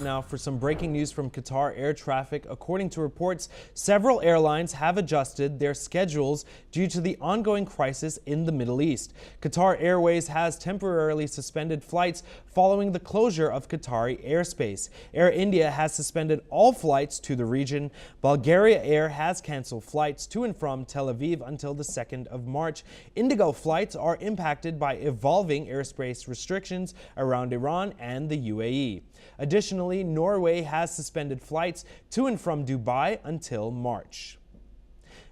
Now for some breaking news from Qatar air traffic. According to reports, several airlines have adjusted their schedules due to the ongoing crisis in the Middle East. Qatar Airways has temporarily suspended flights following the closure of Qatari airspace. Air India has suspended all flights to the region. Bulgaria Air has canceled flights to and from Tel Aviv until the 2nd of March. Indigo flights are impacted by evolving airspace restrictions around Iran and the UAE. Additionally, Norway has suspended flights to and from Dubai until March.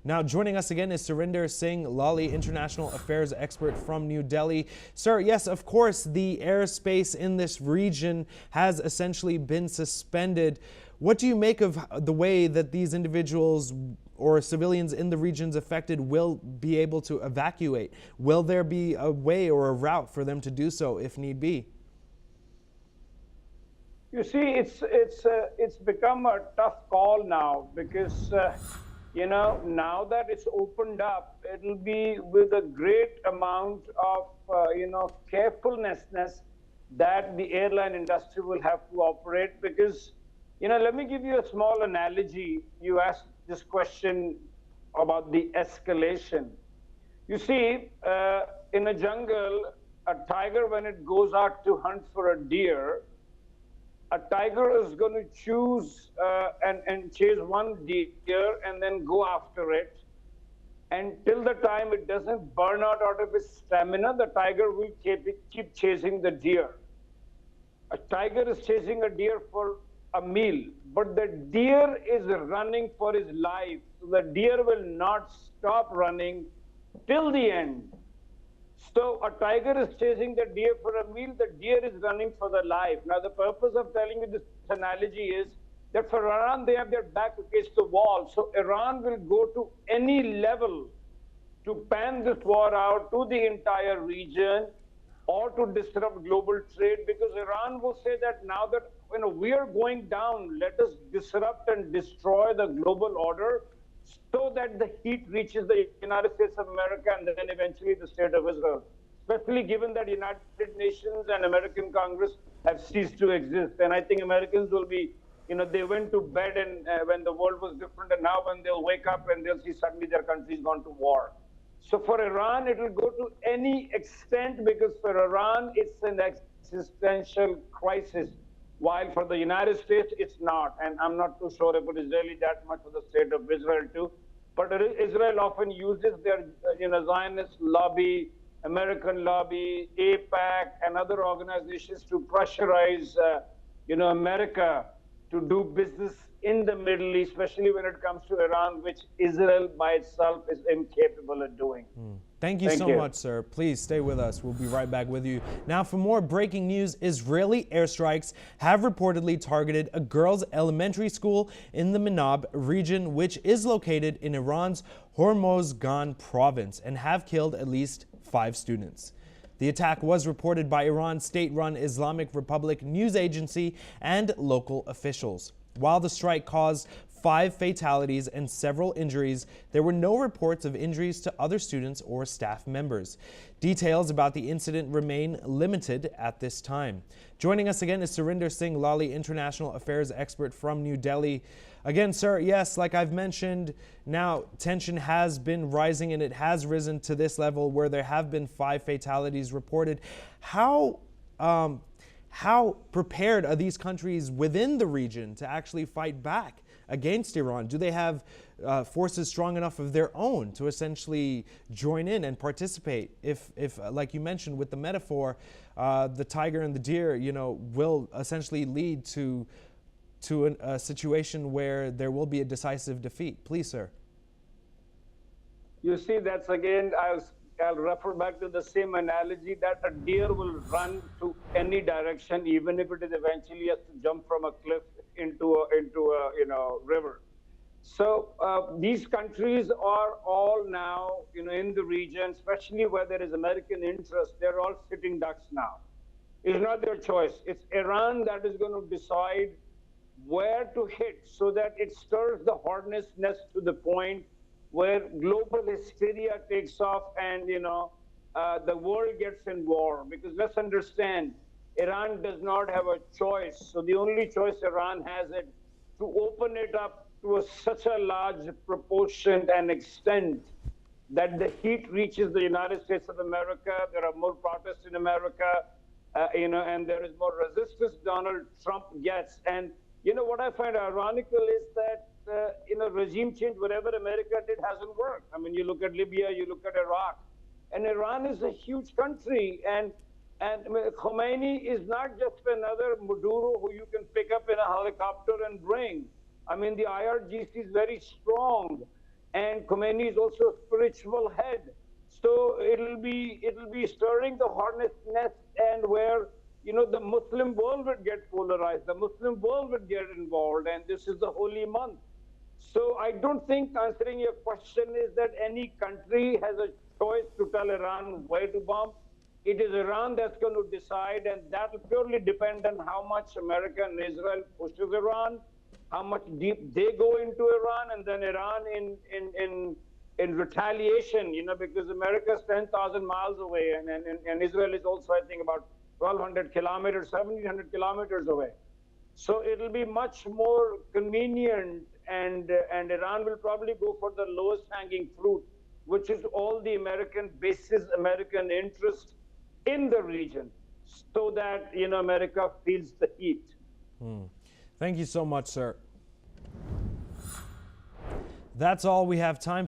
Now, joining us again is Surinder Singh Lally, international affairs expert from New Delhi. Sir, yes, of course, the airspace in this region has essentially been suspended. What do you make of the way that these individuals or civilians in the regions affected will be able to evacuate? Will there be a way or a route for them to do so if need be? You see, it's become a tough call now because now that it's opened up, it'll be with a great amount of carefulness that the airline industry will have to operate. Because let me give you a small analogy. You asked this question about the escalation. You see, in a jungle, a tiger, when it goes out to hunt for a deer, a tiger is going to choose and chase one deer and then go after it. And till the time it doesn't burn out of its stamina, the tiger will keep chasing the deer. A tiger is chasing a deer for a meal, but the deer is running for his life. So the deer will not stop running till the end. So a tiger is chasing the deer for a meal, the deer is running for their life. Now, the purpose of telling you this analogy is that for Iran, they have their back against the wall. So Iran will go to any level to pan this war out to the entire region or to disrupt global trade, because Iran will say that now that we are going down, let us disrupt and destroy the global order so that the heat reaches the United States of America and then eventually the state of Israel, especially given that United Nations and American Congress have ceased to exist. And I think Americans will be, they went to bed and when the world was different, and now when they'll wake up and they'll see suddenly their country's gone to war. So for Iran, it will go to any extent, because for Iran, it's an existential crisis. While for the United States, it's not. And I'm not too sure if it is really that much for the state of Israel too. But Israel often uses their Zionist lobby, American lobby, APAC, and other organizations to pressurize America to do business in the Middle East, especially when it comes to Iran, which Israel by itself is incapable of doing. Thank you so much, sir. Please stay with us. We'll be right back with you. Now, for more breaking news, Israeli airstrikes have reportedly targeted a girls' elementary school in the Manab region, which is located in Iran's Hormozgan province, and have killed at least 5 students. The attack was reported by Iran's state-run Islamic Republic news agency and local officials. While the strike caused 5 fatalities and several injuries, there were no reports of injuries to other students or staff members. Details about the incident remain limited at this time. Joining us again is Surinder Singh Lally, international affairs expert from New Delhi. Again, sir, yes, like I've mentioned, now tension has been rising, and it has risen to this level where there have been 5 fatalities reported. How prepared are these countries within the region to actually fight back against Iran? Do they have forces strong enough of their own to essentially join in and participate? If like you mentioned with the metaphor, the tiger and the deer, will essentially lead to a situation where there will be a decisive defeat. Please, sir. You see, that's again, I'll refer back to the same analogy that a deer will run to any direction, even if it is eventually has to jump from a cliff into a river. So these countries are all now in the region, especially where there is American interest. They're all sitting ducks now. It's not their choice. It's Iran that is going to decide where to hit so that it stirs the hornet's nest to the point where global hysteria takes off and the world gets in war. Because let's understand, Iran does not have a choice. So the only choice Iran has is to open it up to such a large proportion and extent that the heat reaches the United States of America. There are more protests in America, and there is more resistance Donald Trump gets. And what I find ironical is that regime change, whatever America did, hasn't worked. I mean, you look at Libya, you look at Iraq, and Iran is a huge country, and Khomeini is not just another Maduro who you can pick up in a helicopter and bring. I mean, the IRGC is very strong, and Khomeini is also a spiritual head. So it'll be stirring the hornet's nest, and where the Muslim world would get polarized, the Muslim world would get involved, and this is the holy month. So I don't think, answering your question, is that any country has a choice to tell Iran where to bomb. It is Iran that's going to decide, and that will purely depend on how much America and Israel pushes Iran, how much deep they go into Iran, and then Iran in retaliation, because America is 10,000 miles away, and Israel is also, I think, about 1,200 kilometers, 1,700 kilometers away. So it'll be much more convenient, and Iran will probably go for the lowest hanging fruit, which is all the American bases, American interest in the region, so that America feels the heat. Thank you so much, sir. That's all we have time